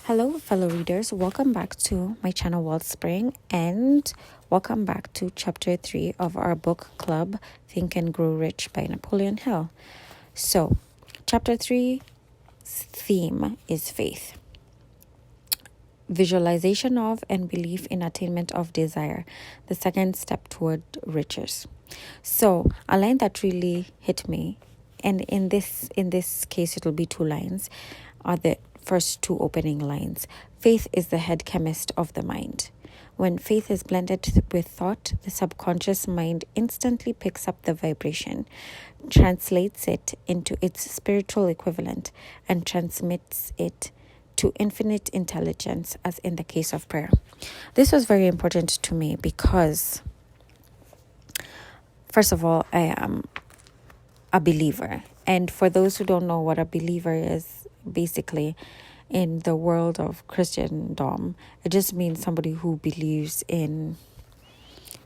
Hello, fellow readers. Welcome back to my channel, Wellspring, and welcome back to chapter 3 of our book club, Think and Grow Rich by Napoleon Hill. So, chapter 3's theme is faith. Visualization of and belief in attainment of desire, the second step toward riches. So, a line that really hit me, and in this case it'll be two lines, are the first two opening lines. Faith is the head chemist of the mind. When faith is blended with thought, the subconscious mind instantly picks up the vibration, translates it into its spiritual equivalent, and transmits it to infinite intelligence, as in the case of prayer. This was very important to me because, first of all, I am a believer. And for those who don't know what a believer is, basically, in the world of Christendom, it just means somebody who believes in,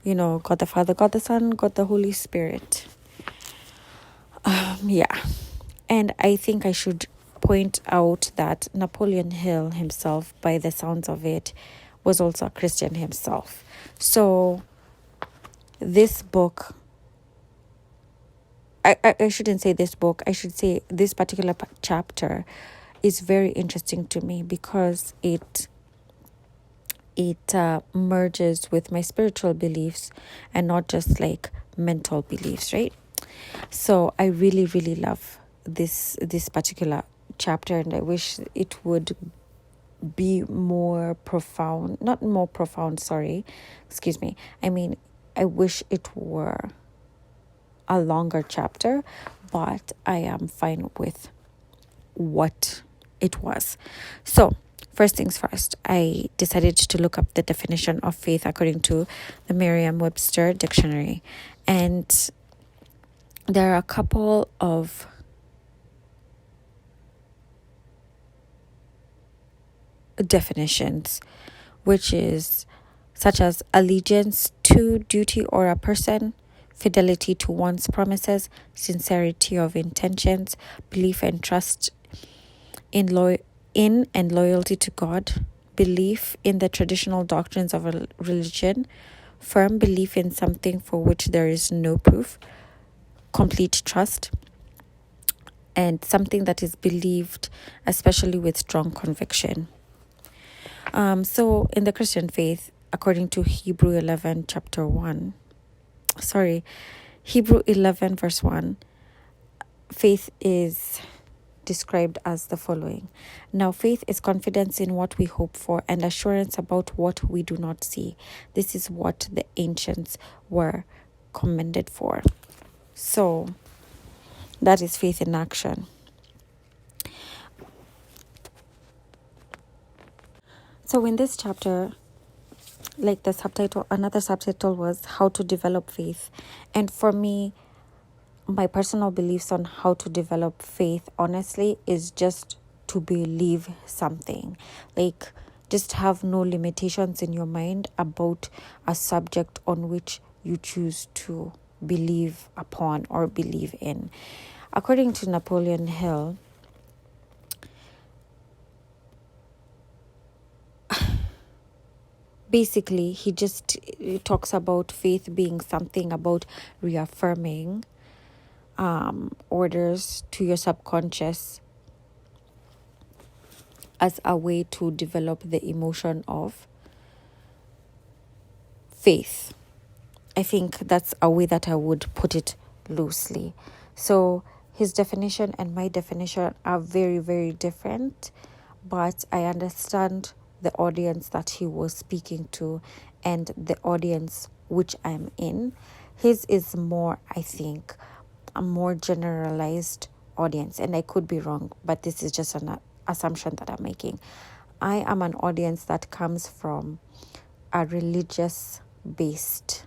God the Father, God the Son, God the Holy Spirit. And I think I should point out that Napoleon Hill himself, by the sounds of it, was also a Christian himself. So this book, I shouldn't say this book, I should say this particular chapter is very interesting to me because it merges with my spiritual beliefs and not just like mental beliefs, right? So I really, really love this particular chapter, and I wish it would be more profound. Not more profound, sorry. Excuse me. I mean, I wish it were a longer chapter, but I am fine with what it was. So, first things first, I decided to look up the definition of faith according to the Merriam-Webster dictionary. And there are a couple of definitions, which is such as allegiance to, duty or a person, fidelity to one's promises, sincerity of intentions, belief and trust in and loyalty to God, belief in the traditional doctrines of a religion, firm belief in something for which there is no proof, complete trust, and something that is believed, especially with strong conviction. So in the Christian faith, according to Hebrew 11 verse 1, faith is described as the following. Now, faith is confidence in what we hope for and assurance about what we do not see. This is what the ancients were commended for. So, that is faith in action. So, in this chapter, like the subtitle, another subtitle was How to Develop Faith. And for me, my personal beliefs on how to develop faith, honestly, is just to believe something. Like, just have no limitations in your mind about a subject on which you choose to believe upon or believe in. According to Napoleon Hill, basically, he just talks about faith being something about reaffirming orders to your subconscious as a way to develop the emotion of faith. I think that's a way that I would put it loosely. So his definition and my definition are very, very different, but I understand the audience that he was speaking to and the audience which I'm in. His is more, I think, a more generalized audience, and I could be wrong, but this is just an assumption that I'm making. I am an audience that comes from a religious based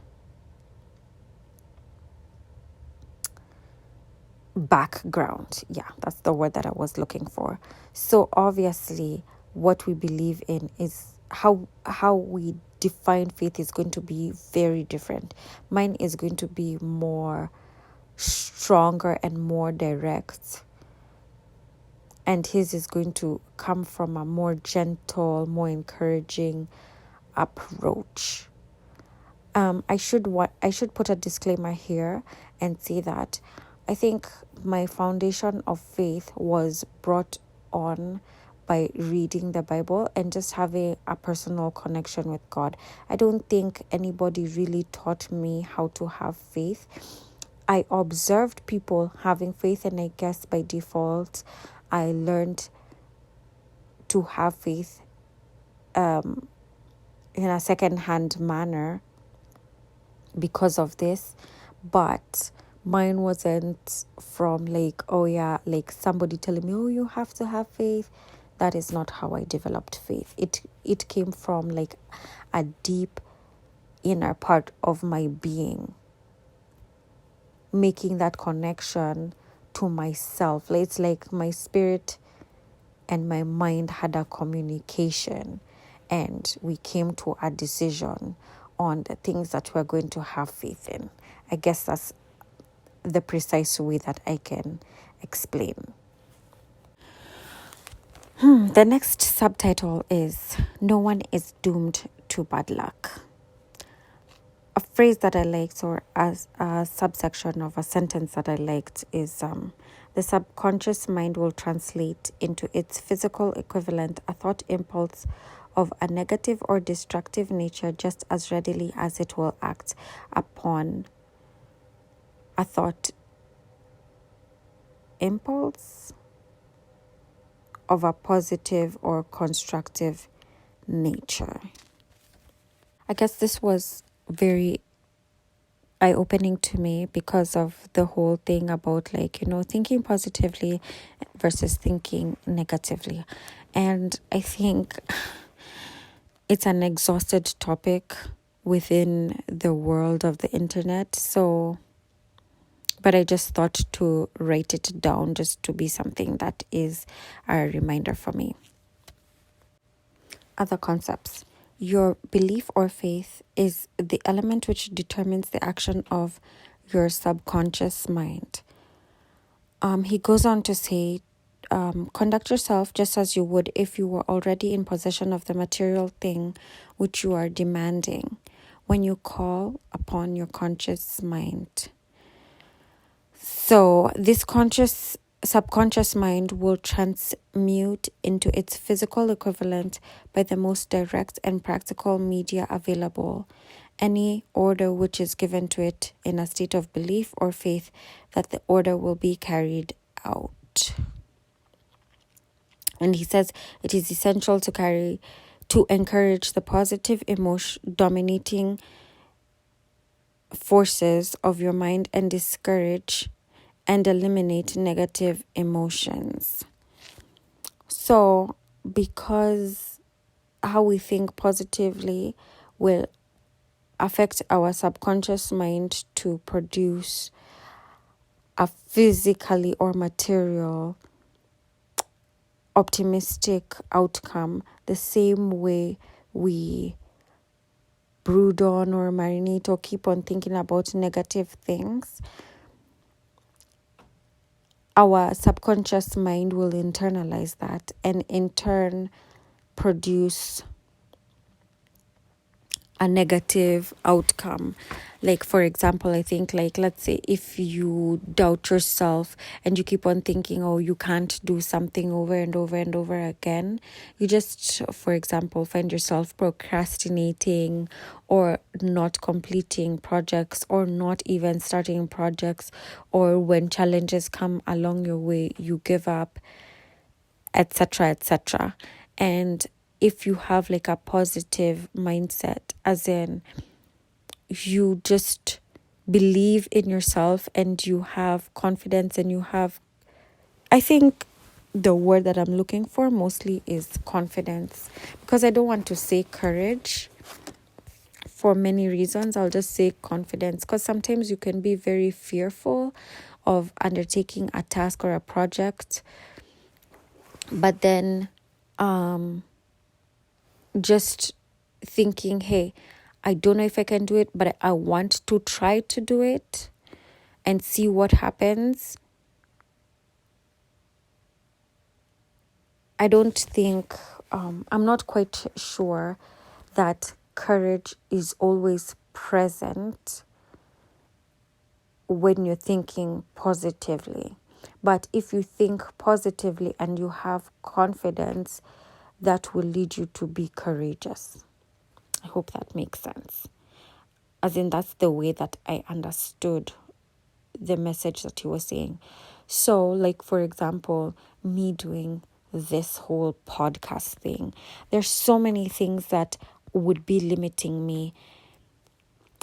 background. Yeah, that's the word that I was looking for. So obviously what we believe in is how we define faith is going to be very different. Mine is going to be more stronger and more direct and his is going to come from a more gentle, more encouraging approach. I should put a disclaimer here and say that I think my foundation of faith was brought on by reading the Bible and just having a personal connection with God. I don't think anybody really taught me how to have faith. I observed people having faith, and I guess by default, I learned to have faith in a second-hand manner because of this. But mine wasn't from like, oh yeah, like somebody telling me, oh, you have to have faith. That is not how I developed faith. It came from like a deep inner part of my being, making that connection to myself. It's like my spirit and my mind had a communication, and we came to a decision on the things that we're going to have faith in. I guess that's the precise way that I can explain. The next subtitle is No One is Doomed to Bad Luck. A phrase that I liked, or as a subsection of a sentence that I liked, is the subconscious mind will translate into its physical equivalent a thought impulse of a negative or destructive nature just as readily as it will act upon a thought impulse of a positive or constructive nature. I guess this was very eye-opening to me because of the whole thing about thinking positively versus thinking negatively. And I think it's an exhausted topic within the world of the internet. But I just thought to write it down just to be something that is a reminder for me. Other concepts. Your belief or faith is the element which determines the action of your subconscious mind. He goes on to say, conduct yourself just as you would if you were already in possession of the material thing which you are demanding when you call upon your conscious mind. So this subconscious mind will transmute into its physical equivalent by the most direct and practical media available any order which is given to it in a state of belief or faith that the order will be carried out. And he says it is essential to encourage the positive dominating forces of your mind and discourage and eliminate negative emotions. So, because how we think positively will affect our subconscious mind to produce a physically or material optimistic outcome, the same way we brood on or marinate or keep on thinking about negative things, our subconscious mind will internalize that and in turn produce a negative outcome. Like, for example, I think let's say if you doubt yourself and you keep on thinking, oh, you can't do something over and over and over again, you just, for example, find yourself procrastinating or not completing projects or not even starting projects, or when challenges come along your way, you give up, etc., etc. And if you have like a positive mindset, as in you just believe in yourself and you have confidence and you have, I think the word that I'm looking for mostly is confidence, because I don't want to say courage for many reasons. I'll just say confidence, because sometimes you can be very fearful of undertaking a task or a project, but then just thinking, hey, I don't know if I can do it, but I want to try to do it and see what happens. I don't think, I'm not quite sure that courage is always present when you're thinking positively. But if you think positively and you have confidence, that will lead you to be courageous. I hope that makes sense. As in, that's the way that I understood the message that he was saying. So, like, for example, me doing this whole podcast thing, there's so many things that would be limiting me.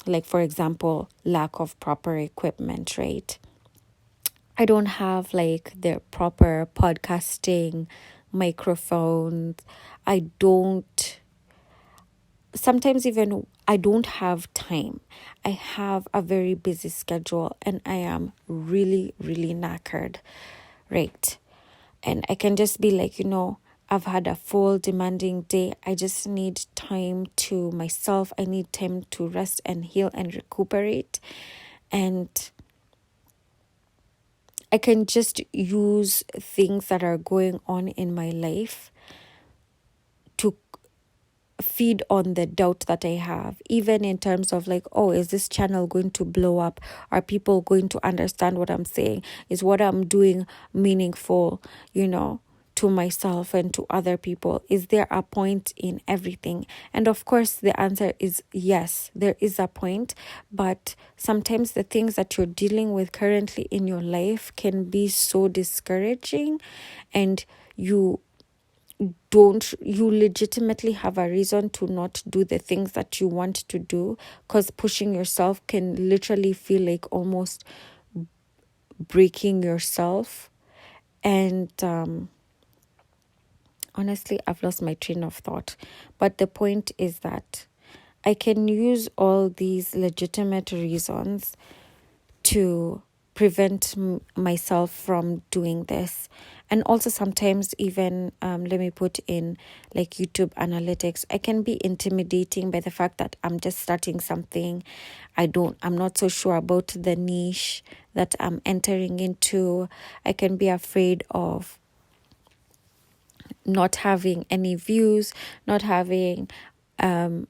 Like, for example, lack of proper equipment, right? I don't have like the proper podcasting microphones. I don't, sometimes even I don't have time. I have a very busy schedule and I am really, really knackered, right? And I can just be like, I've had a full demanding day. I just need time to myself. I need time to rest and heal and recuperate. And I can just use things that are going on in my life to feed on the doubt that I have, even in terms of like, oh, is this channel going to blow up? Are people going to understand what I'm saying? Is what I'm doing meaningful, to myself and to other people? Is there a point in everything? And of course, the answer is yes, there is a point. But sometimes the things that you're dealing with currently in your life can be so discouraging, and you legitimately have a reason to not do the things that you want to do, because pushing yourself can literally feel like almost breaking yourself. And honestly, I've lost my train of thought, but the point is that I can use all these legitimate reasons to prevent myself from doing this. And also sometimes even let me put in like YouTube analytics, I can be intimidating by the fact that I'm just starting something. I'm not so sure about the niche that I'm entering into. I can be afraid of not having any views, not having an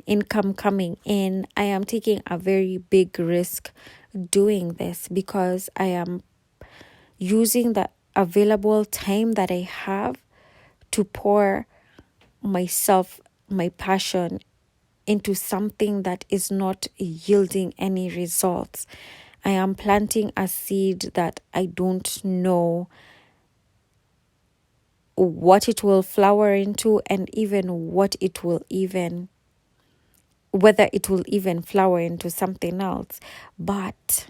income coming in. I am taking a very big risk doing this because I am using the available time that I have to pour myself, my passion into something that is not yielding any results. I am planting a seed that I don't know what it will flower into, and even whether it will even flower into something else. But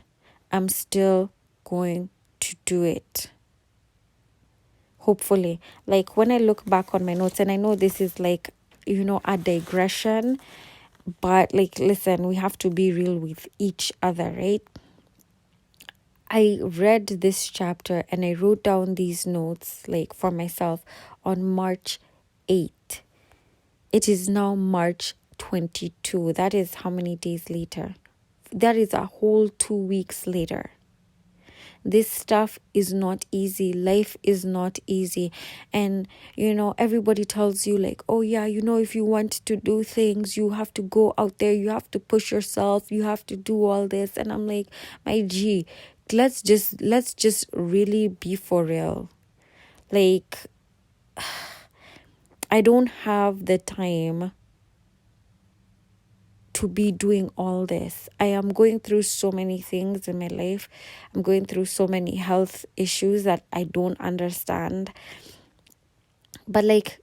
I'm still going to do it. Hopefully, like when I look back on my notes, and I know this is like, a digression, but like, listen, we have to be real with each other, right? I read this chapter and I wrote down these notes like for myself on March 8th. It is now March 22. That is how many days later? That is a whole 2 weeks later. This stuff is not easy. Life is not easy. And, everybody tells you like, oh yeah, if you want to do things, you have to go out there, you have to push yourself, you have to do all this. And I'm like, my G, let's just really be for real. Like, I don't have the time to be doing all this. I am going through so many things in my life. I'm going through so many health issues that I don't understand. But like,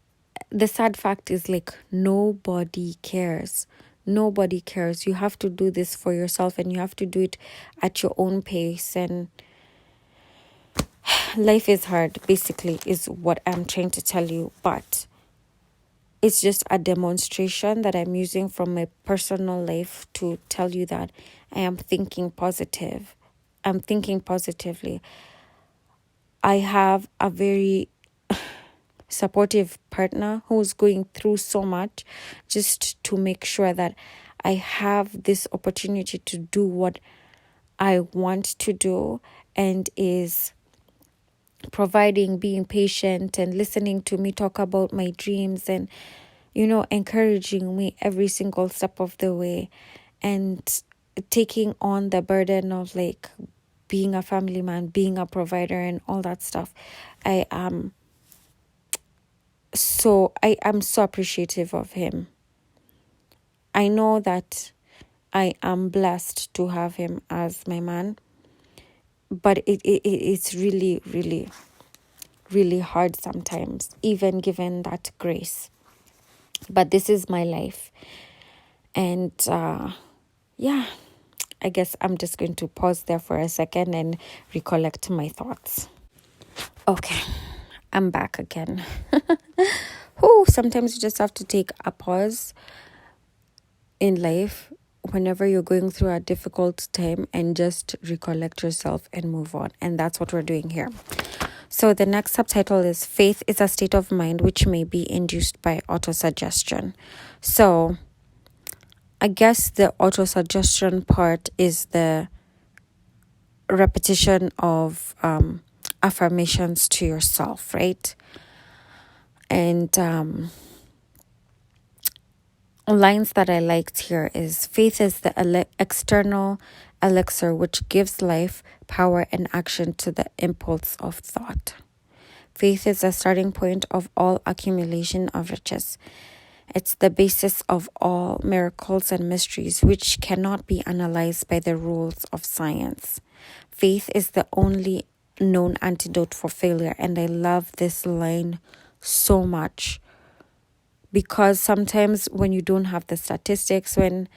the sad fact is like, nobody cares. Nobody cares. You have to do this for yourself, and you have to do it at your own pace. And life is hard, basically, is what I'm trying to tell you. But it's just a demonstration that I'm using from my personal life to tell you that I am thinking positive. I'm thinking positively. I have a very supportive partner who's going through so much just to make sure that I have this opportunity to do what I want to do, and is providing, being patient, and listening to me talk about my dreams, and encouraging me every single step of the way, and taking on the burden of like being a family man, being a provider, and all that stuff. I am so appreciative of him. I know that I am blessed to have him as my man, but it's really, really, really hard sometimes, even given that grace. But this is my life. And yeah, I guess I'm just going to pause there for a second and recollect my thoughts. Okay, I'm back again. Sometimes you just have to take a pause in life whenever you're going through a difficult time and just recollect yourself and move on. And that's what we're doing here. So the next subtitle is Faith is a state of mind which may be induced by autosuggestion. So I guess the autosuggestion part is the repetition of affirmations to yourself, right? And lines that I liked here is faith is the external elixir which gives life, power, and action to the impulse of thought. Faith is the starting point of all accumulation of riches. It's the basis of all miracles and mysteries which cannot be analyzed by the rules of science. Faith is the only known antidote for failure, and I love this line so much. Because sometimes when you don't have the statistics, when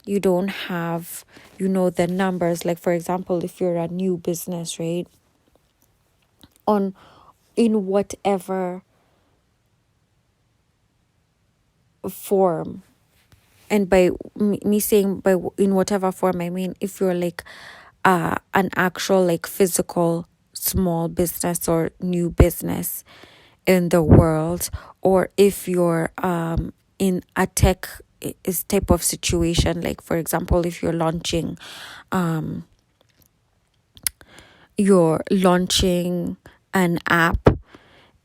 you don't have, the numbers, like for example, if you're a new business, right? In whatever form, and by me saying in whatever form, I mean if you're like an actual like physical small business or new business in the world, or if you're in a tech is type of situation, like for example if you're launching an app,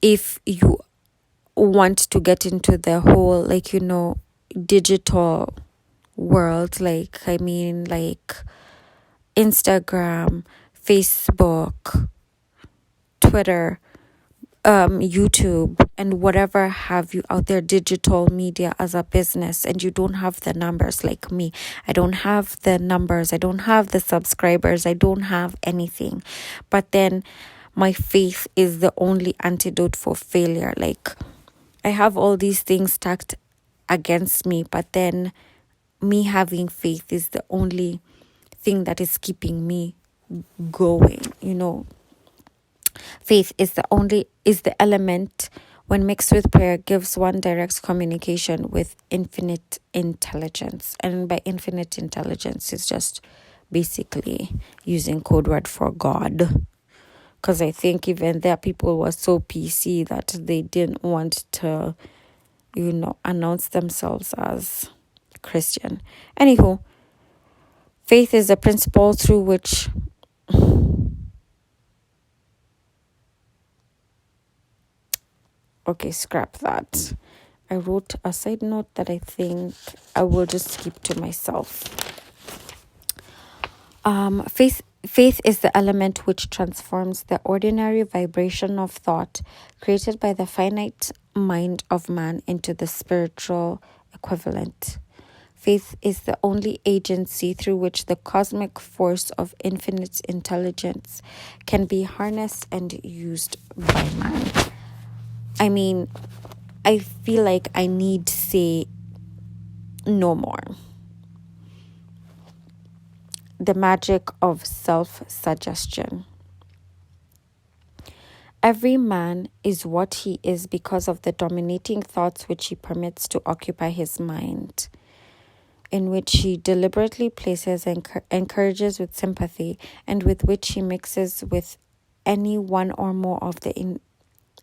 if you want to get into the whole like digital world, like I mean like Instagram, Facebook, Twitter, YouTube, and whatever have you out there, digital media as a business, and you don't have the numbers like me. I don't have the numbers, I don't have the subscribers, I don't have anything. But then my faith is the only antidote for failure. Like I have all these things stacked against me, but then me having faith is the only thing that is keeping me going. Faith is the element when mixed with prayer gives one direct communication with infinite intelligence. And by infinite intelligence is just basically using code word for God. Because I think even there people were so PC that they didn't want to, announce themselves as Christian. Anywho, faith is a principle through which okay, scrap that. I wrote a side note that I think I will just keep to myself. Faith is the element which transforms the ordinary vibration of thought created by the finite mind of man into the spiritual equivalent. Faith is the only agency through which the cosmic force of infinite intelligence can be harnessed and used by man. I mean, I feel like I need to say no more. The magic of self-suggestion. Every man is what he is because of the dominating thoughts which he permits to occupy his mind, in which he deliberately places and encourages with sympathy, and with which he mixes with any one or more of the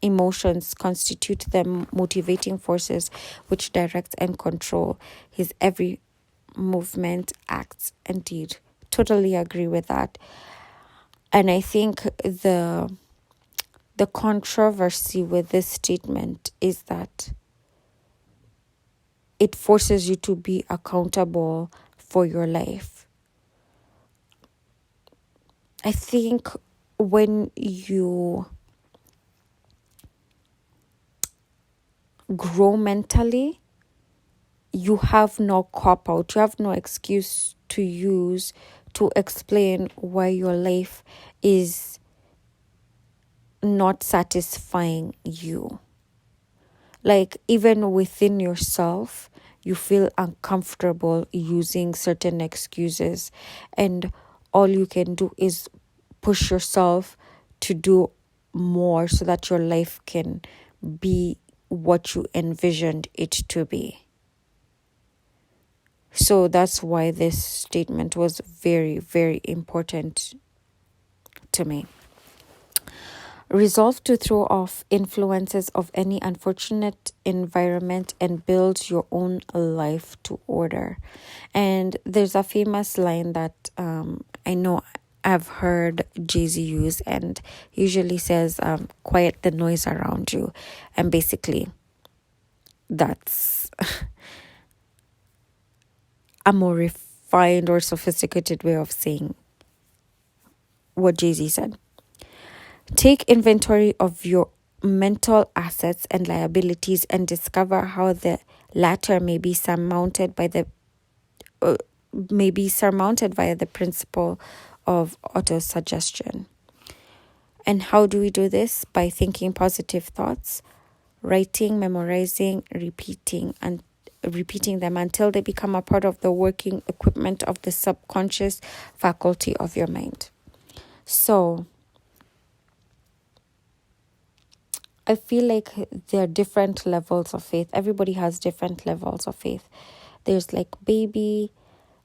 emotions constitute the motivating forces which direct and control his every movement, acts, and deed. Totally agree with that. And I think the the controversy with this statement is that it forces you to be accountable for your life. I think when you grow mentally, you have no cop out, you have no excuse to use to explain why your life is not satisfying you. Like, even within yourself, you feel uncomfortable using certain excuses, and all you can do is push yourself to do more so that your life can be what you envisioned it to be. So that's why this statement was very, very important to me. Resolve to throw off influences of any unfortunate environment and build your own life to order. And there's a famous line that I know I've heard Jay-Z use, and he usually says, quiet the noise around you. And basically, that's a more refined or sophisticated way of saying what Jay-Z said. Take inventory of your mental assets and liabilities and discover how the latter may be surmounted by the principle of autosuggestion. And how do we do this? By thinking positive thoughts, writing, memorizing, repeating them until they become a part of the working equipment of the subconscious faculty of your mind. So I feel like there are different levels of faith. Everybody has different levels of faith. There's like baby,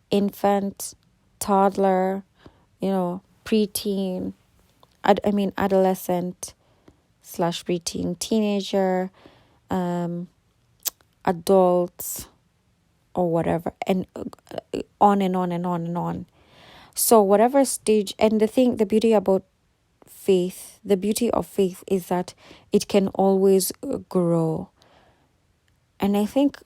infant, toddler, preteen, adolescent / preteen, teenager, adults, or whatever, and on and on and on and on. So whatever stage, and the beauty of faith is that it can always grow. And I think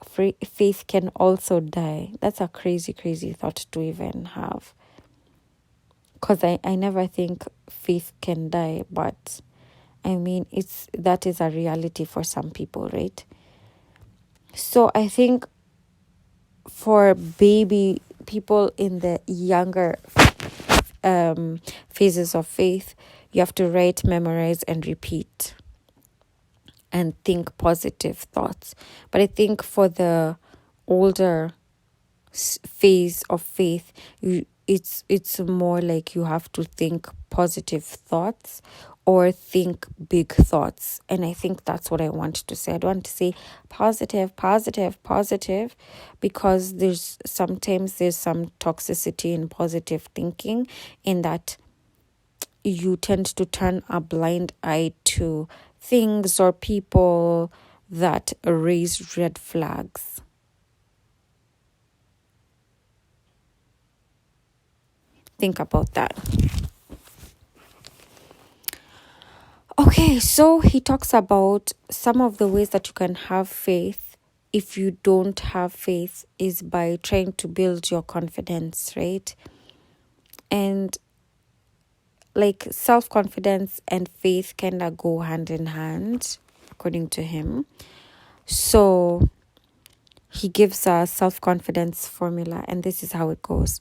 faith can also die. That's a crazy, crazy thought to even have. Because I never think faith can die, but that is a reality for some people, right? So I think for baby people in the younger phases of faith, you have to write, memorize, and repeat, and think positive thoughts. But I think for the older phase of faith, it's more like you have to think positive thoughts or think big thoughts. And I think that's what I want to say. I don't want to say positive, because there's some toxicity in positive thinking, in that you tend to turn a blind eye to things or people that raise red flags. Think about that. Okay, so he talks about some of the ways that you can have faith if you don't have faith is by trying to build your confidence, right? And like self-confidence and faith kind of go hand in hand, according to him. So he gives a self-confidence formula, and this is how it goes.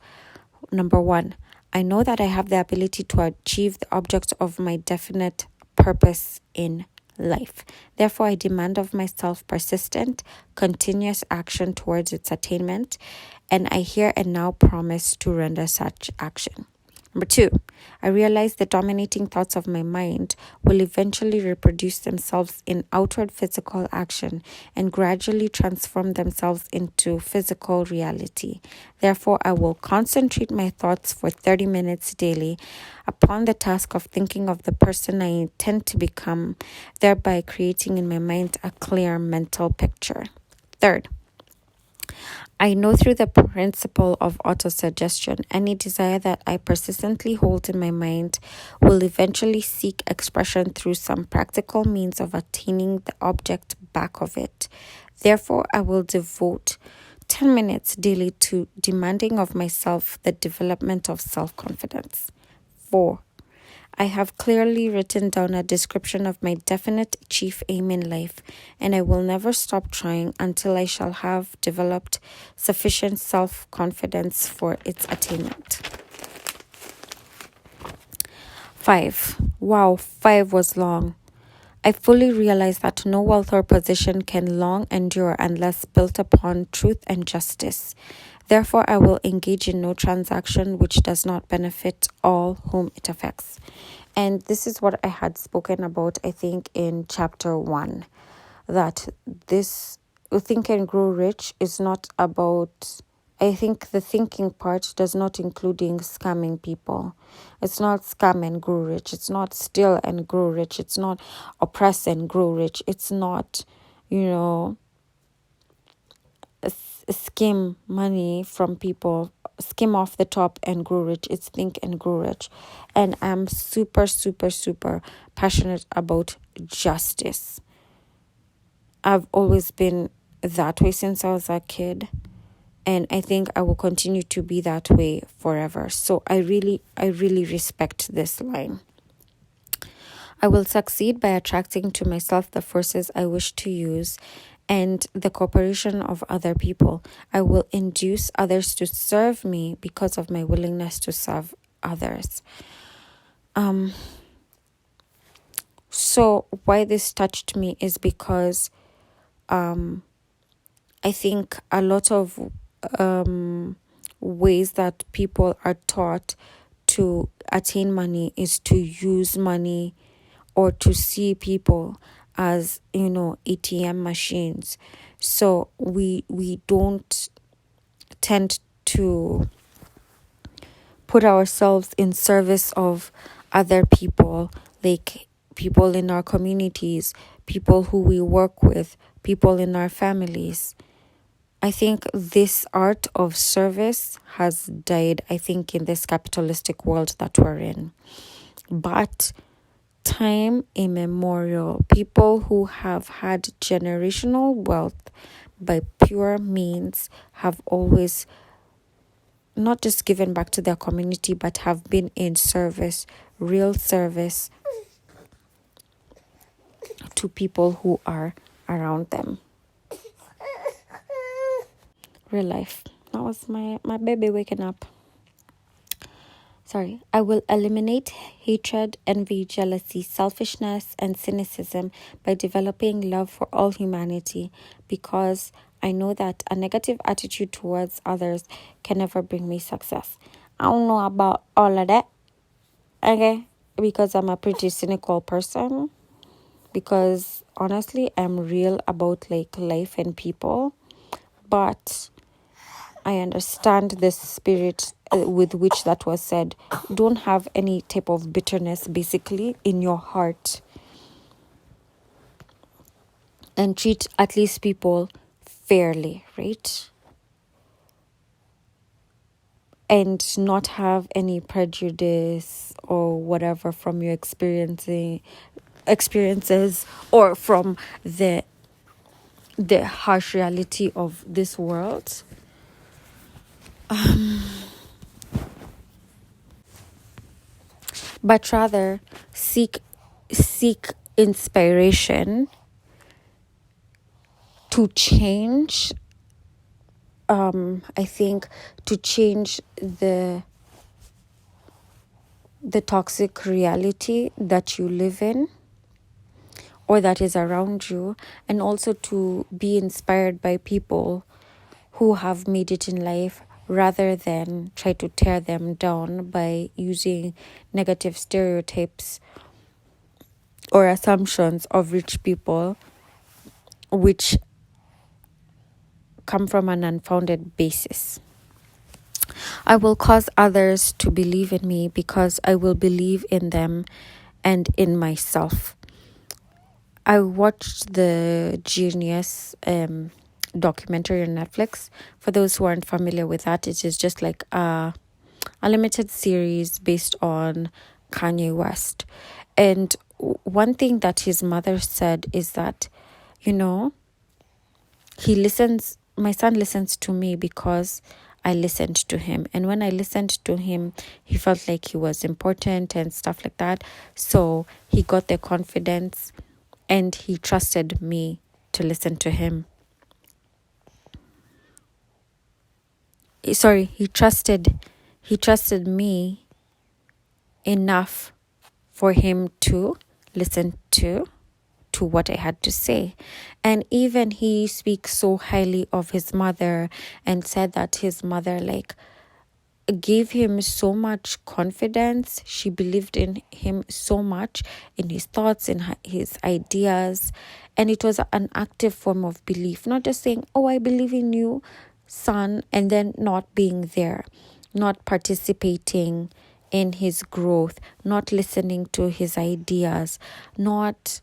Number 1, I know that I have the ability to achieve the object of my definite purpose in life. Therefore, I demand of myself persistent, continuous action towards its attainment, and I here and now promise to render such action. Number 2, I realize the dominating thoughts of my mind will eventually reproduce themselves in outward physical action and gradually transform themselves into physical reality. Therefore, I will concentrate my thoughts for 30 minutes daily upon the task of thinking of the person I intend to become, thereby creating in my mind a clear mental picture. 3rd, I know through the principle of autosuggestion, any desire that I persistently hold in my mind will eventually seek expression through some practical means of attaining the object back of it. Therefore, I will devote 10 minutes daily to demanding of myself the development of self-confidence. 4. I have clearly written down a description of my definite chief aim in life, and I will never stop trying until I shall have developed sufficient self-confidence for its attainment. 5. Wow, 5 was long. I fully realize that no wealth or position can long endure unless built upon truth and justice. Therefore, I will engage in no transaction which does not benefit all whom it affects. And this is what I had spoken about, I think, in chapter 1, that this Think and Grow Rich is not about, I think the thinking part does not including scamming people. It's not scam and grow rich. It's not steal and grow rich. It's not oppress and grow rich. It's not, skim money from people, skim off the top and grow rich. It's think and grow rich. And I'm super, super, super passionate about justice. I've always been that way since I was a kid. And I think I will continue to be that way forever. So I really respect this line. I will succeed by attracting to myself the forces I wish to use and the cooperation of other people. I will induce others to serve me because of my willingness to serve others. So why this touched me is because I think a lot of ways that people are taught to attain money is to use money or to see people as, ATM machines. So we don't tend to put ourselves in service of other people, like people in our communities, people who we work with, people in our families. I think this art of service has died, I think, in this capitalistic world that we're in. But time immemorial, people who have had generational wealth by pure means have always not just given back to their community, but have been in service, real service to people who are around them. Real life. That was my baby waking up. I will eliminate hatred, envy, jealousy, selfishness, and cynicism by developing love for all humanity, because I know that a negative attitude towards others can never bring me success. I don't know about all of that, okay? Because I'm a pretty cynical person. Because honestly, I'm real about life and people. But I understand the spirit with which that was said. Don't have any type of bitterness, basically, in your heart. And treat at least people fairly, right? And not have any prejudice or whatever from your experiences or from the harsh reality of this world. But rather seek inspiration to change, I think, to change the toxic reality that you live in or that is around you, and also to be inspired by people who have made it in life, rather than try to tear them down by using negative stereotypes or assumptions of rich people, which come from an unfounded basis. I will cause others to believe in me because I will believe in them and in myself. I watched the Genius documentary on Netflix. For those who aren't familiar with that, it is just like a limited series based on Kanye West. And one thing that his mother said is that, my son listens to me because I listened to him. And when I listened to him, he felt like he was important and stuff like that. So he got the confidence and he trusted me to listen to him. Sorry, he trusted me enough for him to listen to what I had to say. And even he speaks so highly of his mother and said that his mother gave him so much confidence. She believed in him so much, in his thoughts, in his ideas. And it was an active form of belief, not just saying, oh, I believe in you, son, and then not being there, not participating in his growth, not listening to his ideas, not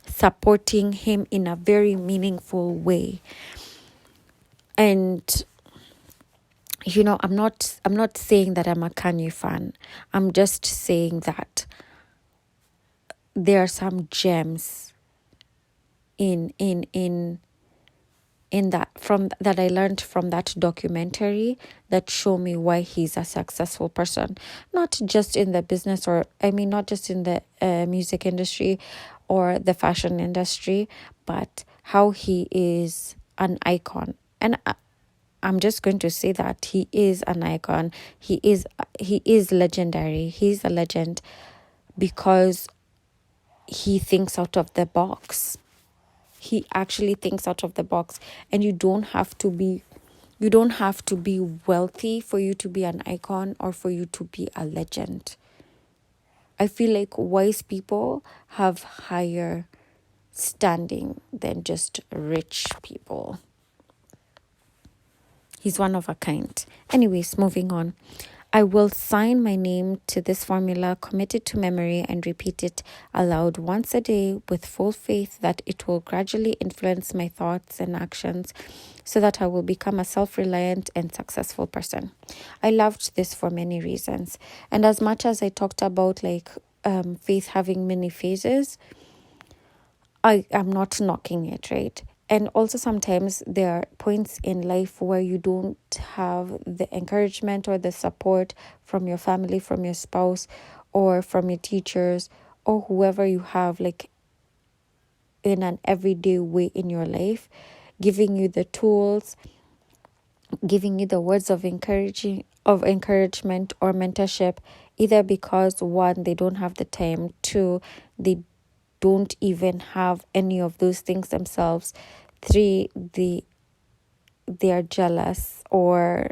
supporting him in a very meaningful way. And I'm not saying that I'm a Kanye fan. I'm just saying that there are some gems in that I learned from that documentary that show me why he's a successful person, not just in the business not just in the music industry or the fashion industry, but how he is an icon. And I'm just going to say that he is an icon. He is legendary. He's a legend because he thinks out of the box. He actually thinks out of the box, and you don't have to be wealthy for you to be an icon or for you to be a legend. I feel like wise people have higher standing than just rich people. He's one of a kind. Anyways, moving on. I will sign my name to this formula, commit it to memory, and repeat it aloud once a day with full faith that it will gradually influence my thoughts and actions so that I will become a self-reliant and successful person. I loved this for many reasons. And as much as I talked about faith having many phases, I am not knocking it, right? And also sometimes there are points in life where you don't have the encouragement or the support from your family, from your spouse, or from your teachers, or whoever you have in an everyday way in your life, giving you the tools, giving you the words of encouragement or mentorship, either because one, they don't have the time, two, they don't even have any of those things themselves, three, they are jealous, or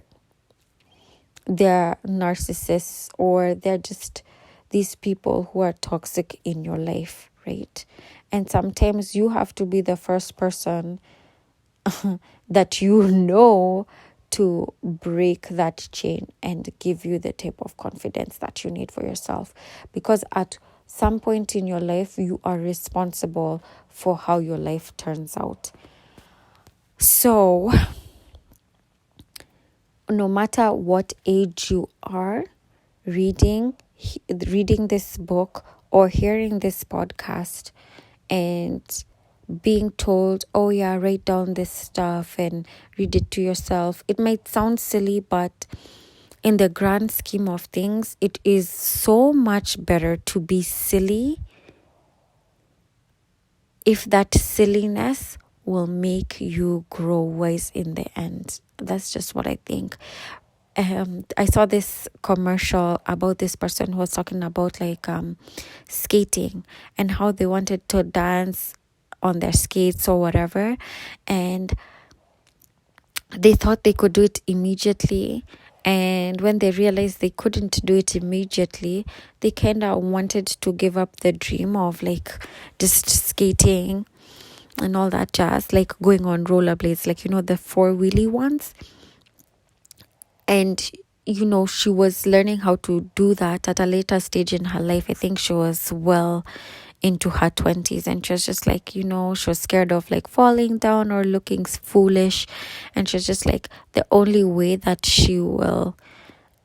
they're narcissists, or they're just these people who are toxic in your life, right? And sometimes you have to be the first person that to break that chain and give you the type of confidence that you need for yourself, because at some point in your life you are responsible for how your life turns out. So no matter what age you are, reading this book or hearing this podcast and being told, oh yeah, write down this stuff and read it to yourself, it might sound silly, but in the grand scheme of things, it is so much better to be silly if that silliness will make you grow wise in the end. That's just what I think. I saw this commercial about this person who was talking about skating and how they wanted to dance on their skates or whatever, and they thought they could do it immediately. And when they realized they couldn't do it immediately, they kind of wanted to give up the dream of just skating and all that jazz, going on rollerblades, the four-wheelie ones. And she was learning how to do that at a later stage in her life. I think she was well into her 20s, and she was just like, she was scared of like falling down or looking foolish, and she's just like, the only way that she will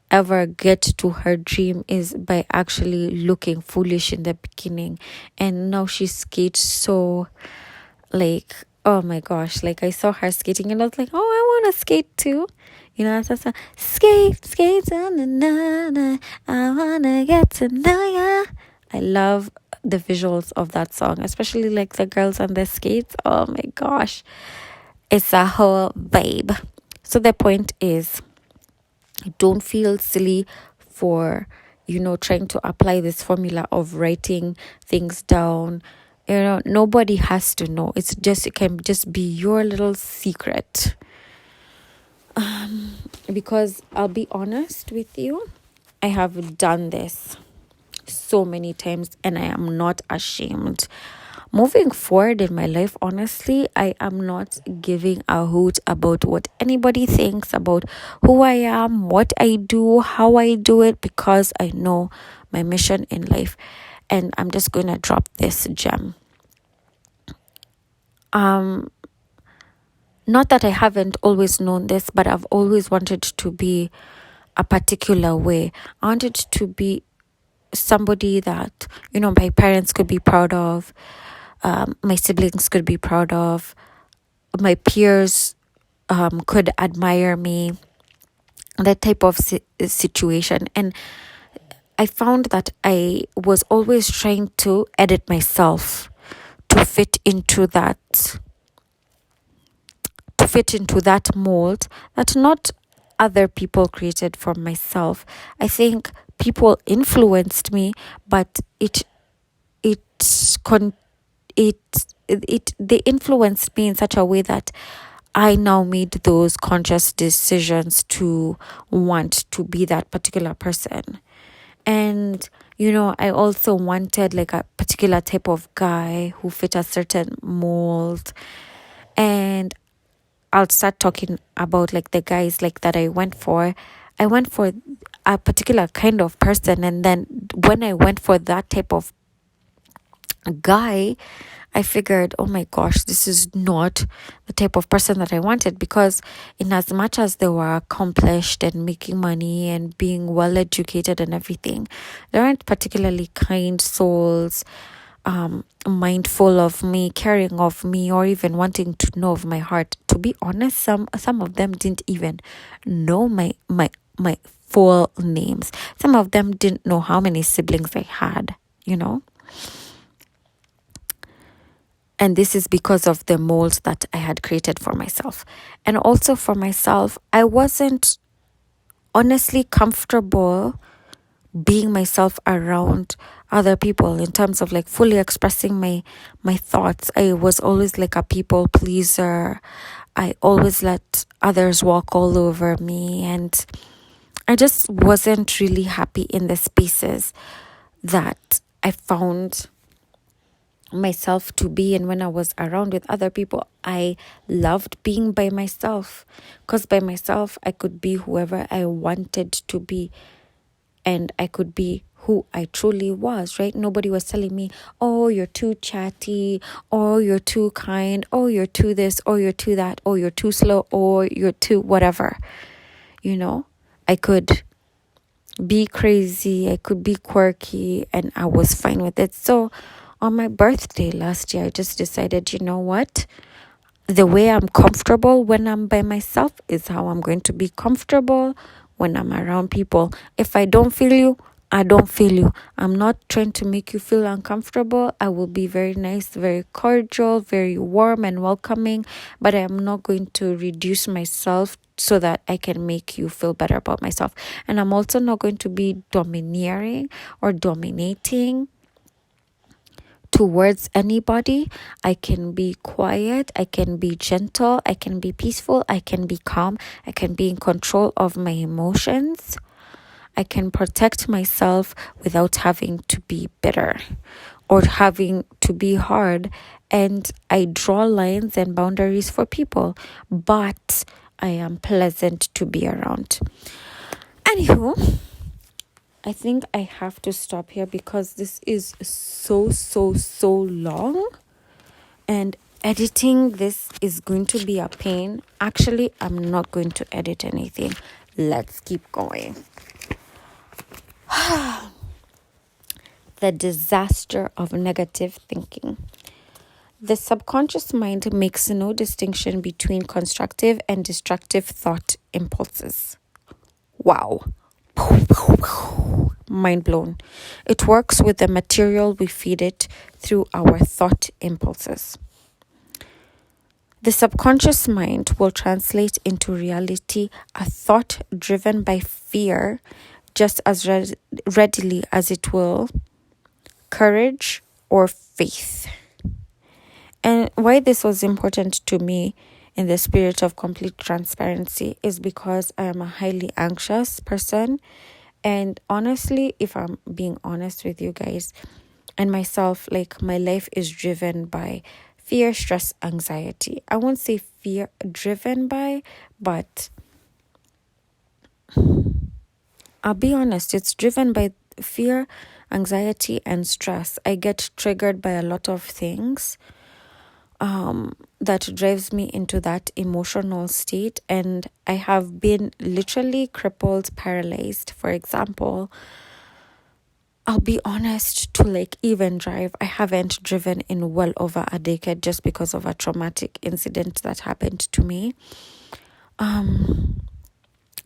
ever get to her dream is by actually looking foolish in the beginning. And now she skates so, like, oh my gosh, like I saw her skating and I was like, oh, I want to skate too. That's a skate, skate, na na na, I wanna get to know ya. I love the visuals of that song, especially like the girls on the skates. Oh my gosh, it's a whole vibe. So the point is, don't feel silly for trying to apply this formula of writing things down. Nobody has to know. It can just be your little secret. Because I'll be honest with you, I have done this so many times and I am not ashamed. Moving forward in my life, honestly, I am not giving a hoot about what anybody thinks about who I am, what I do, how I do it, because I know my mission in life. And I'm just going to drop this gem. Not that I haven't always known this, but I've always wanted to be a particular way. I wanted to be somebody that, my parents could be proud of, my siblings could be proud of, my peers could admire me, that type of situation. And I found that I was always trying to edit myself to fit into that mold that not other people created for myself. I think people influenced me, but they influenced me in such a way that I now made those conscious decisions to want to be that particular person. And I also wanted like a particular type of guy who fit a certain mold. And I'll start talking about like the guys like that I went for a particular kind of person, and then when I went for that type of guy, I figured, oh my gosh, this is not the type of person that I wanted, because in as much as they were accomplished and making money and being well educated and everything, they aren't particularly kind souls, mindful of me, caring of me, or even wanting to know of my heart. To be honest, some of them didn't even know my full names. Some of them didn't know how many siblings I had, And this is because of the mold that I had created for myself. And also for myself, I wasn't honestly comfortable being myself around other people in terms of like fully expressing my thoughts. I was always like a people pleaser. I always let others walk all over me, and I just wasn't really happy in the spaces that I found myself to be. And when I was around with other people, I loved being by myself, because by myself I could be whoever I wanted to be, and I could be who I truly was, right? Nobody was telling me, oh, you're too chatty, or you're too kind, or you're too this, or you're too that, or you're too slow, or you're too whatever. I could be crazy, I could be quirky, and I was fine with it. So on my birthday last year, I just decided, you know what? The way I'm comfortable when I'm by myself is how I'm going to be comfortable when I'm around people. If I don't feel you, I don't feel you. I'm not trying to make you feel uncomfortable. I will be very nice, very cordial, very warm and welcoming, but I am not going to reduce myself so that I can make you feel better about myself. And I'm also not going to be domineering or dominating towards anybody. I can be quiet, I can be gentle, I can be peaceful, I can be calm, I can be in control of my emotions. I can protect myself without having to be bitter or having to be hard. And I draw lines and boundaries for people, but I am pleasant to be around. Anywho, I think I have to stop here because this is so long, and editing this is going to be a pain. Actually, I'm not going to edit anything. Let's keep going. The disaster of negative thinking. The subconscious mind makes no distinction between constructive and destructive thought impulses. Wow. Mind blown. It works with the material we feed it through our thought impulses. The subconscious mind will translate into reality a thought driven by fear just as readily as it will courage or faith. And why this was important to me in the spirit of complete transparency is because I am a highly anxious person. And honestly, if I'm being honest with you guys and myself, like my life is driven by fear, stress, anxiety. I won't say fear driven by, but I'll be honest, it's driven by fear, anxiety, and stress. I get triggered by a lot of things that drives me into that emotional state, and I have been literally crippled, paralyzed. For example, I'll be honest, to like even drive, I haven't driven in well over a decade just because of a traumatic incident that happened to me.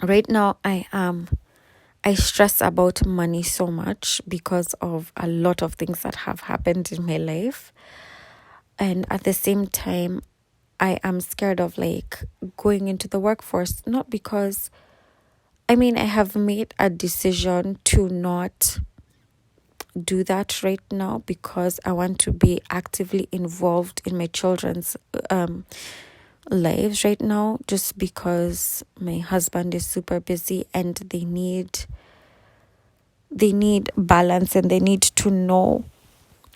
Right now I stress about money so much because of a lot of things that have happened in my life. And at the same time, I am scared of like going into the workforce, not because, I have made a decision to not do that right now because I want to be actively involved in my children's lives right now, just because my husband is super busy and they need balance and they need to know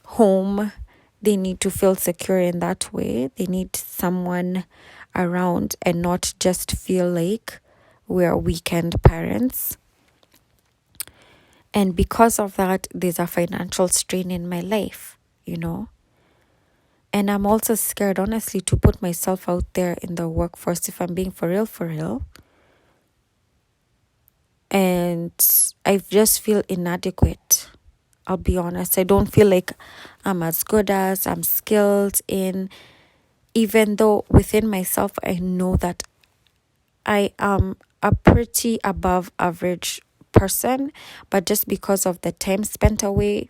home. They need to feel secure in that way. They need someone around and not just feel like we're weekend parents. And because of that, there's a financial strain in my life, And I'm also scared, honestly, to put myself out there in the workforce if I'm being for real. And I just feel inadequate. I'll be honest. I don't feel like I'm as good as, I'm skilled in, even though within myself, I know that I am a pretty above average person, but just because of the time spent away,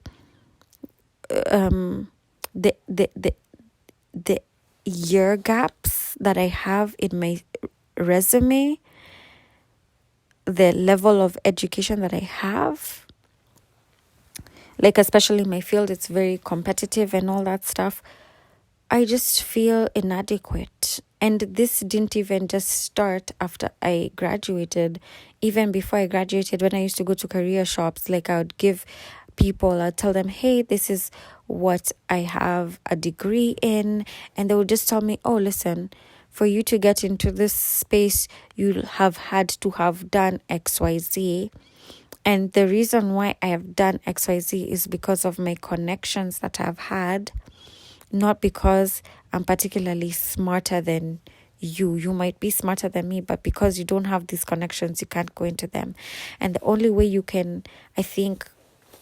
the year gaps that I have in my resume, the level of education that I have, like especially in my field, it's very competitive and all that stuff. I just feel inadequate. And this didn't even just start after I graduated. Even before I graduated, when I used to go to career shops, like I would give people, I'd tell them, hey, this is what I have a degree in. And they would just tell me, oh, listen, for you to get into this space, you'll have had to have done XYZ. And the reason why I have done XYZ is because of my connections that I've had, not because I'm particularly smarter than you. You might be smarter than me, but because you don't have these connections, you can't go into them. And the only way you can, I think,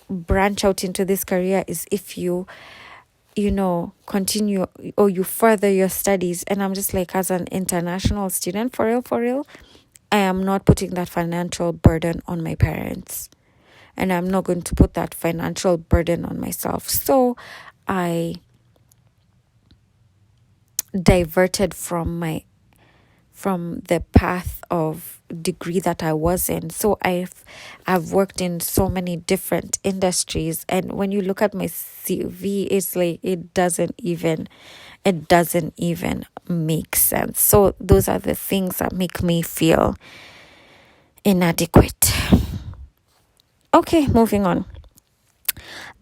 branch out into this career is if you continue or you further your studies. And I'm just like, as an international student, for real, I am not putting that financial burden on my parents. And I'm not going to put that financial burden on myself. So I diverted from the path of degree that I was in. So I've worked in so many different industries, and when you look at my CV, it's like it doesn't even make sense. So those are the things that make me feel inadequate. Okay, moving on.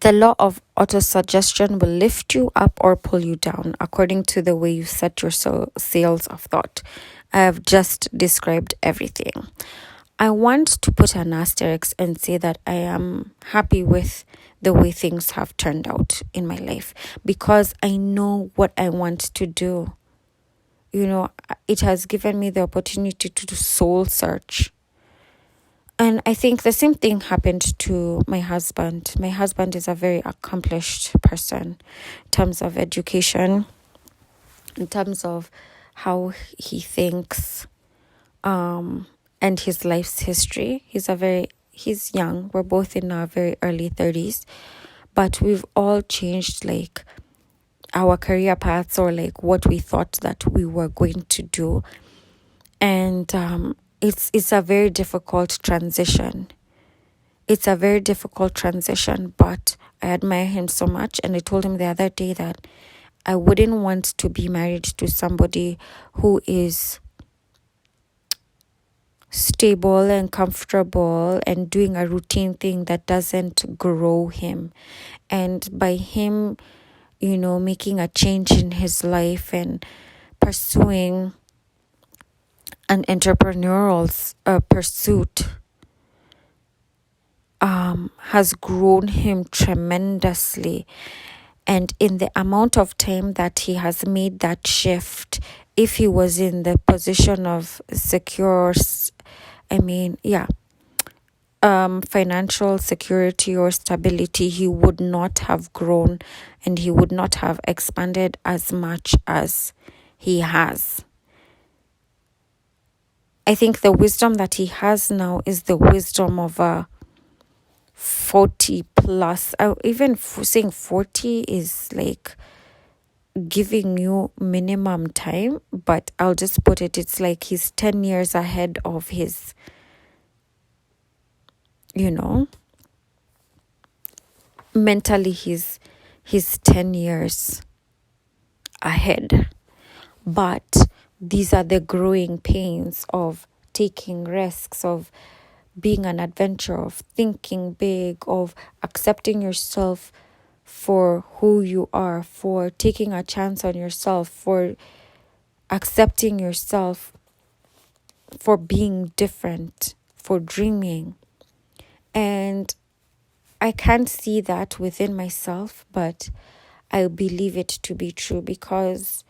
The law of autosuggestion will lift you up or pull you down according to the way you set your sails of thought. I have just described everything. I want to put an asterisk and say that I am happy with the way things have turned out in my life, because I know what I want to do. You know, it has given me the opportunity to do soul search. And I think the same thing happened to my husband. My husband is a very accomplished person in terms of education, in terms of how he thinks, and his life's history. He's young. We're both in our very early 30s, but we've all changed like our career paths, or like what we thought that we were going to do. And it's a very difficult transition. It's a very difficult transition, but I admire him so much. And I told him the other day that I wouldn't want to be married to somebody who is stable and comfortable and doing a routine thing that doesn't grow him. And by him, you know, making a change in his life and pursuing an entrepreneurial pursuit, has grown him tremendously. And in the amount of time that he has made that shift, if he was in the position of financial security or stability, he would not have grown and he would not have expanded as much as he has. I think the wisdom that he has now is the wisdom of a 40 plus. Even saying 40 is like giving you minimum time, but I'll just put it, it's like he's 10 years ahead of his, you know, mentally he's 10 years ahead. But these are the growing pains of taking risks, of being an adventurer, of thinking big, of accepting yourself for who you are, for taking a chance on yourself, for accepting yourself, for being different, for dreaming. And I can't see that within myself, but I believe it to be true, because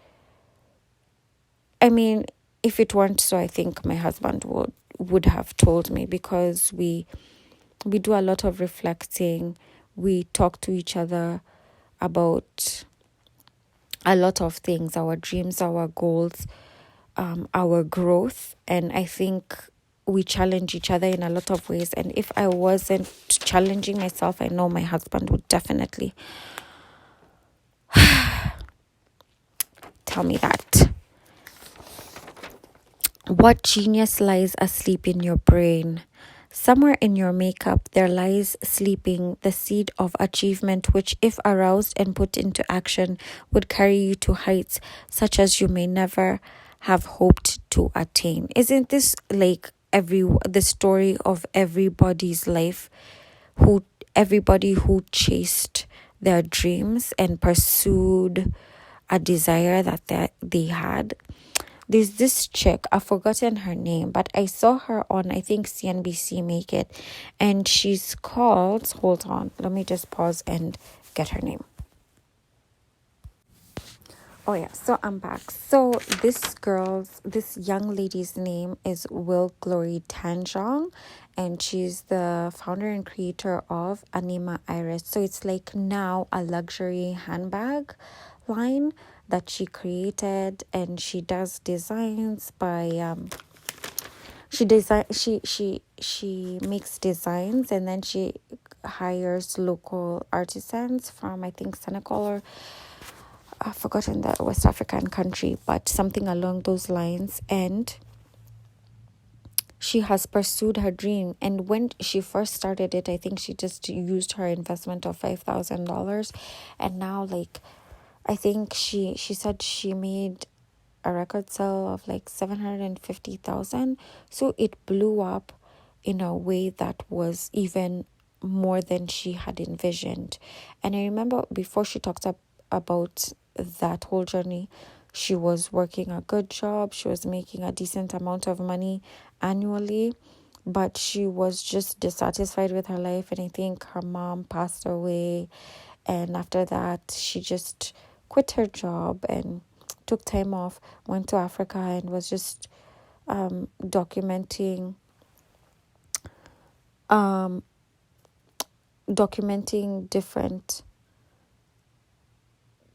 I mean, if it weren't so, I think my husband would have told me, because we do a lot of reflecting. We talk to each other about a lot of things, our dreams, our goals, our growth. And I think we challenge each other in a lot of ways. And if I wasn't challenging myself, I know my husband would definitely tell me that. What genius lies asleep in your brain? Somewhere in your makeup, there lies sleeping the seed of achievement, which, if aroused and put into action, would carry you to heights such as you may never have hoped to attain. Isn't this like the story of everybody's life? Everybody who chased their dreams and pursued a desire that they had. There's this chick, I've forgotten her name, but I saw her on, I think, CNBC Make It, and she's called, hold on, let me just pause and get her name. Oh yeah, so I'm back. So this young lady's name is Will Glory Tanjong, and she's the founder and creator of Anima Iris. So it's like now a luxury handbag line that she created, and she does designs by she makes designs, and then she hires local artisans from, I think, Senegal, or I've forgotten the West African country, but something along those lines. And she has pursued her dream. And when she first started it, I think she just used her investment of $5,000, and now, like, I think she said she made a record sale of like 750,000. So it blew up in a way that was even more than she had envisioned. And I remember before she talked about that whole journey, she was working a good job. She was making a decent amount of money annually. but she was just dissatisfied with her life, and I think her mom passed away, and after that she just quit her job and took time off, went to Africa, and was just documenting different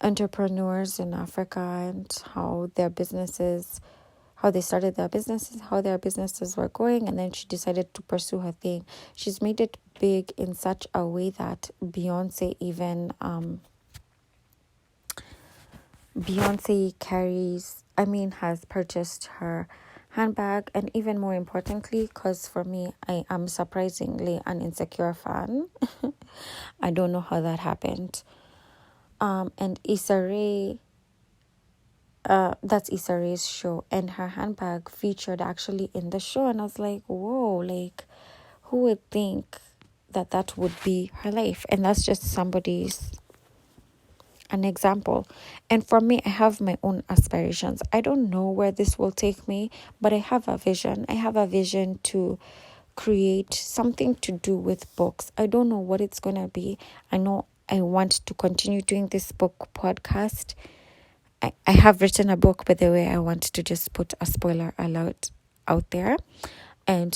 entrepreneurs in Africa and how they started their businesses, how their businesses were going, and then she decided to pursue her thing. She's made it big in such a way that Beyonce has purchased her handbag, and even more importantly, because for me, I am surprisingly an insecure fan. I don't know how that happened. And Issa Rae, that's Issa Rae's show, and her handbag featured actually in the show, and I was like, whoa, like, who would think that would be her life? And that's just an example. And for me, I have my own aspirations. I don't know where this will take me, but I have a vision. I have a vision to create something to do with books. I don't know what it's going to be. I know I want to continue doing this book podcast. I have written a book, by the way. I want to just put a spoiler alert out there and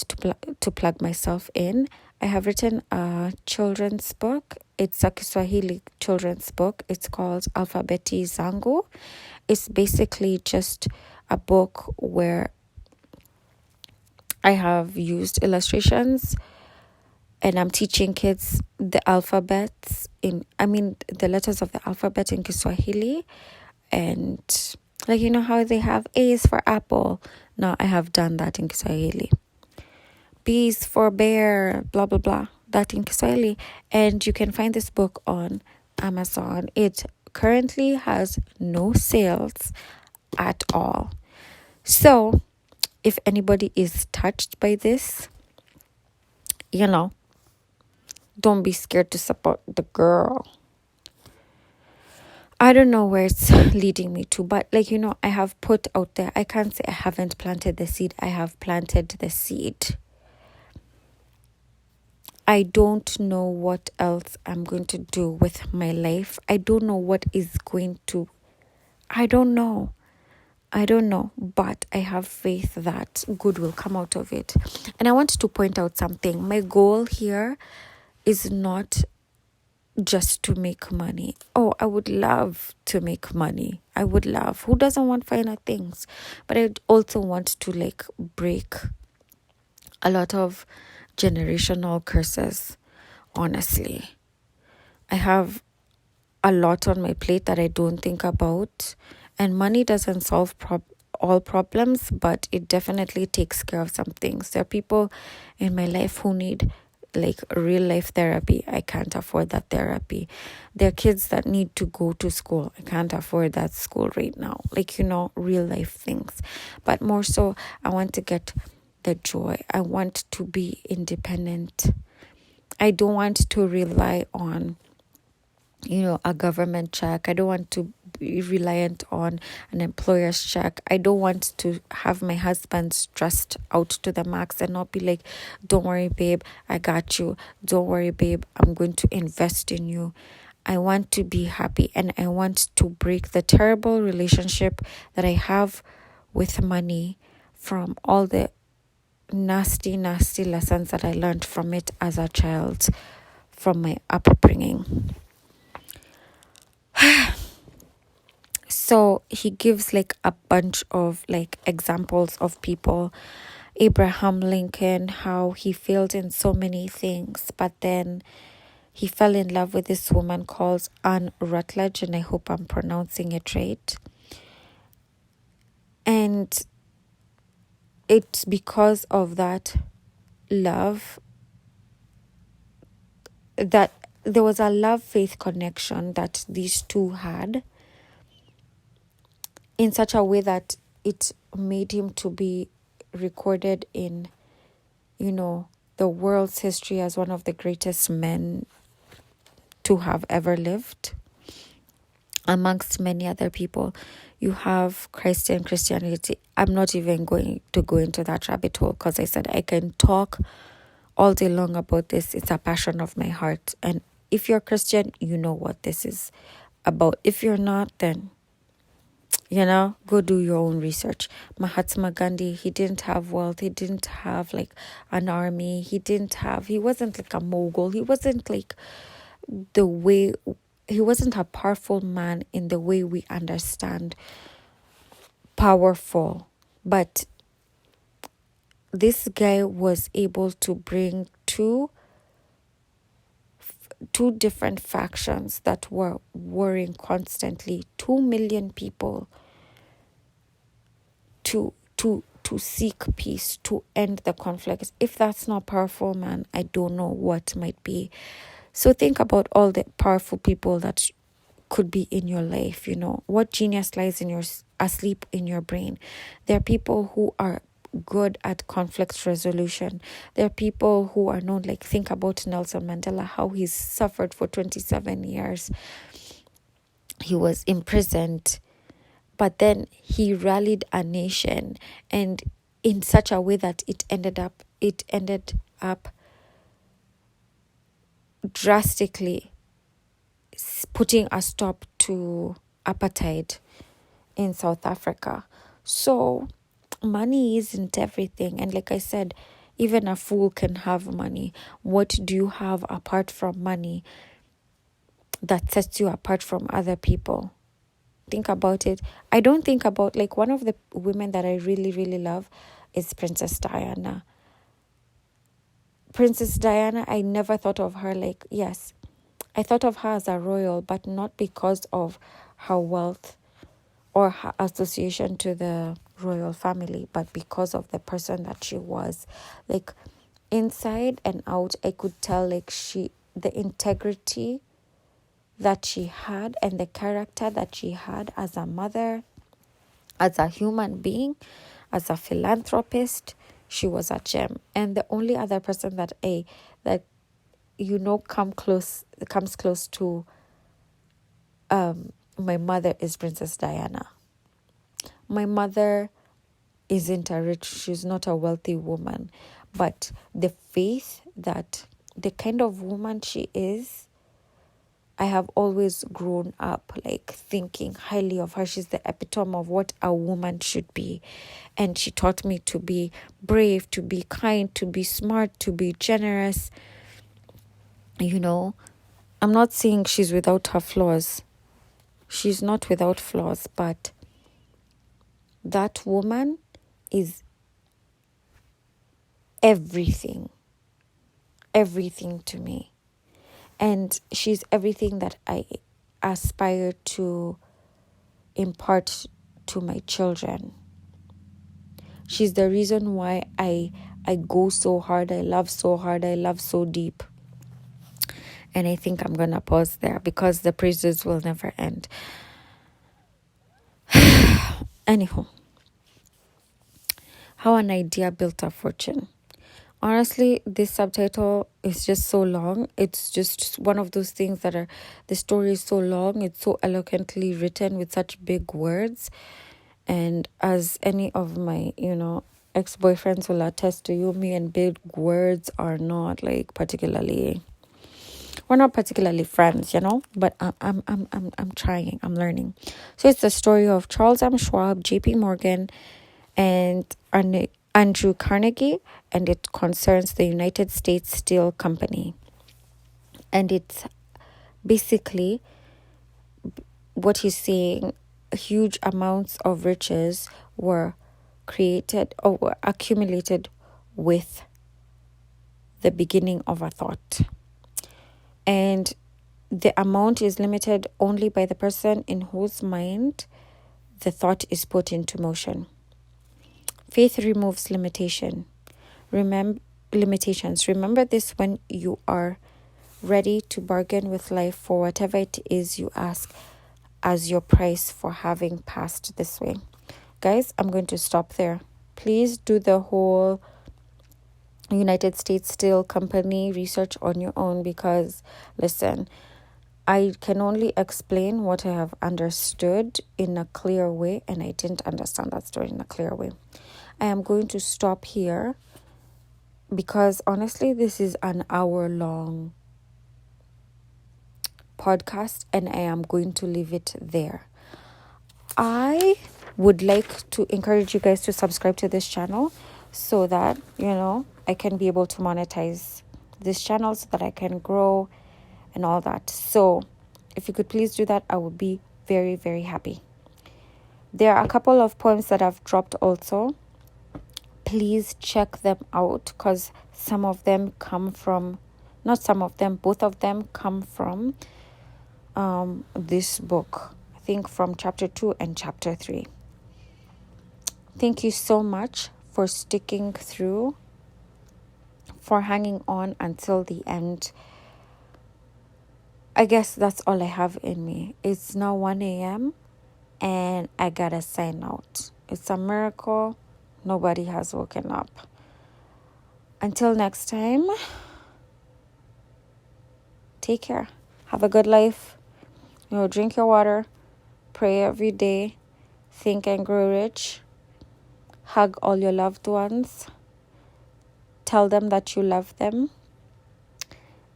to plug myself in. I have written a children's book. It's a Kiswahili children's book. It's called Alfabeti Zangu. It's basically just a book where I have used illustrations and I'm teaching kids the letters of the alphabet in Kiswahili. And like, you know how they have A's for apple? Now I have done that in Kiswahili. B's for bear, blah, blah, blah. That in Kiswahili. And you can find this book on Amazon. It currently has no sales at all. So if anybody is touched by this, don't be scared to support the girl. I don't know where it's leading me to, but I have put out there, I can't say I haven't planted the seed. I have planted the seed. I don't know what else I'm going to do with my life. I don't know what is going to, I don't know, but I have faith that good will come out of it. And I want to point out something. My goal here is not just to make money. Oh, I would love to make money. I would love. Who doesn't want finer things? But I also want to break a lot of generational curses. Honestly, I have a lot on my plate that I don't think about, and money doesn't solve all problems, but it definitely takes care of some things. There are people in my life who need real life therapy. I can't afford that therapy. There are kids that need to go to school. I can't afford that school right now. Real life things. But more so, I want to get the joy. I want to be independent. I don't want to rely on a government check. I don't want to be reliant on an employer's check. I don't want to have my husband stressed out to the max and not be like, don't worry, babe, I got you. Don't worry, babe, I'm going to invest in you. I want to be happy, and I want to break the terrible relationship that I have with money from all the nasty lessons that I learned from it as a child, from my upbringing. So he gives a bunch of examples of people. Abraham Lincoln, how he failed in so many things, but then he fell in love with this woman called Anne Rutledge, and I hope I'm pronouncing it right. And it's because of that love that there was a love-faith connection that these two had, in such a way that it made him to be recorded in, the world's history as one of the greatest men to have ever lived, amongst many other people. you have Christianity. I'm not even going to go into that rabbit hole because I said I can talk all day long about this. It's a passion of my heart. And if you're Christian, you know what this is about. If you're not, then, go do your own research. Mahatma Gandhi, he didn't have wealth. He didn't have like an army. He wasn't like a mogul. He wasn't like he wasn't a powerful man in the way we understand powerful. But this guy was able to bring two different factions that were warring constantly, 2 million people, to seek peace, to end the conflict. If that's not powerful, man, I don't know what might be. So think about all the powerful people that could be in your life. What genius lies asleep in your brain. There are people who are good at conflict resolution. There are people who are known, like, think about Nelson Mandela, how he's suffered for 27 years. He was imprisoned, but then he rallied a nation, and in such a way that it ended up drastically putting a stop to apartheid in South Africa. So money isn't everything. And like I said, even a fool can have money. What do you have apart from money that sets you apart from other people? Think about it. I don't think about, like, one of the women that I really, really love is Princess Diana. Princess Diana, I never thought of her like, yes, I thought of her as a royal, but not because of her wealth or her association to the royal family, but because of the person that she was. Like, inside and out, I could tell, like, the integrity that she had and the character that she had as a mother, as a human being, as a philanthropist. She was a gem. And the only other person that comes close to my mother is Princess Diana. My mother isn't she's not a wealthy woman, but the faith that the kind of woman she is, I have always grown up like thinking highly of her. She's the epitome of what a woman should be. And she taught me to be brave, to be kind, to be smart, to be generous. I'm not saying she's without her flaws. She's not without flaws, but that woman is everything to me. And she's everything that I aspire to impart to my children. She's the reason why I go so hard, I love so hard, I love so deep. And I think I'm going to pause there because the praises will never end. Anyhow, how an idea built a fortune. Honestly, this subtitle is just so long. It's just one of those things that the story is so long. It's so eloquently written with such big words. And as any of my, ex-boyfriends will attest to you, me and big words are not like we're not particularly friends, but I'm trying, I'm learning. So it's the story of Charles M. Schwab, JP Morgan, and Andrew Carnegie, and it concerns the United States Steel Company. And it's basically what he's saying, huge amounts of riches were created or were accumulated with the beginning of a thought. And the amount is limited only by the person in whose mind the thought is put into motion. Faith removes limitations. Remember this when you are ready to bargain with life for whatever it is you ask as your price for having passed this way. Guys, I'm going to stop there. Please do the whole United States Steel Company research on your own because, listen, I can only explain what I have understood in a clear way, and I didn't understand that story in a clear way. I am going to stop here because honestly, this is an hour-long podcast, and I am going to leave it there. I would like to encourage you guys to subscribe to this channel so that, I can be able to monetize this channel so that I can grow and all that. So if you could please do that, I would be very, very happy. There are a couple of poems that I've dropped also. Please check them out because some of them come from, not some of them, both of them come from this book. I think from chapter 2 and chapter 3. Thank you so much for sticking through, for hanging on until the end. I guess that's all I have in me. It's now 1 a.m. and I gotta sign out. It's a miracle nobody has woken up. Until next time, take care. Have a good life. Drink your water. Pray every day. Think and grow rich. Hug all your loved ones. Tell them that you love them.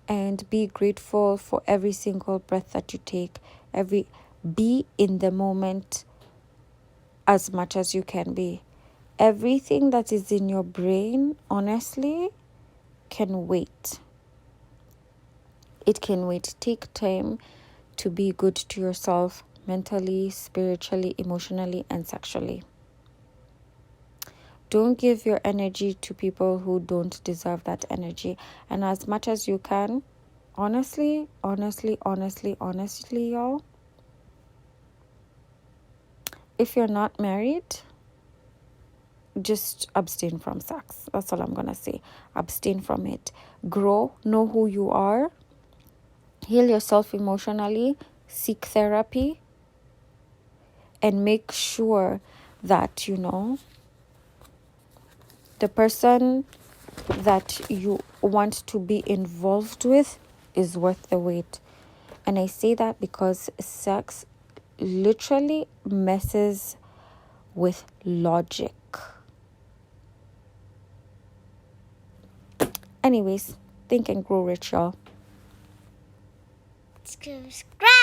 And be grateful for every single breath that you take. Be in the moment as much as you can be. Everything that is in your brain, honestly, can wait. It can wait. Take time to be good to yourself mentally, spiritually, emotionally, and sexually. Don't give your energy to people who don't deserve that energy. And as much as you can, honestly, y'all, if you're not married, just abstain from sex. That's all I'm going to say. Abstain from it. Grow, know who you are, heal yourself emotionally, seek therapy, and make sure that, the person that you want to be involved with is worth the wait. And I say that because sex literally messes with logic. Anyways, think and grow rich, y'all. Subscribe.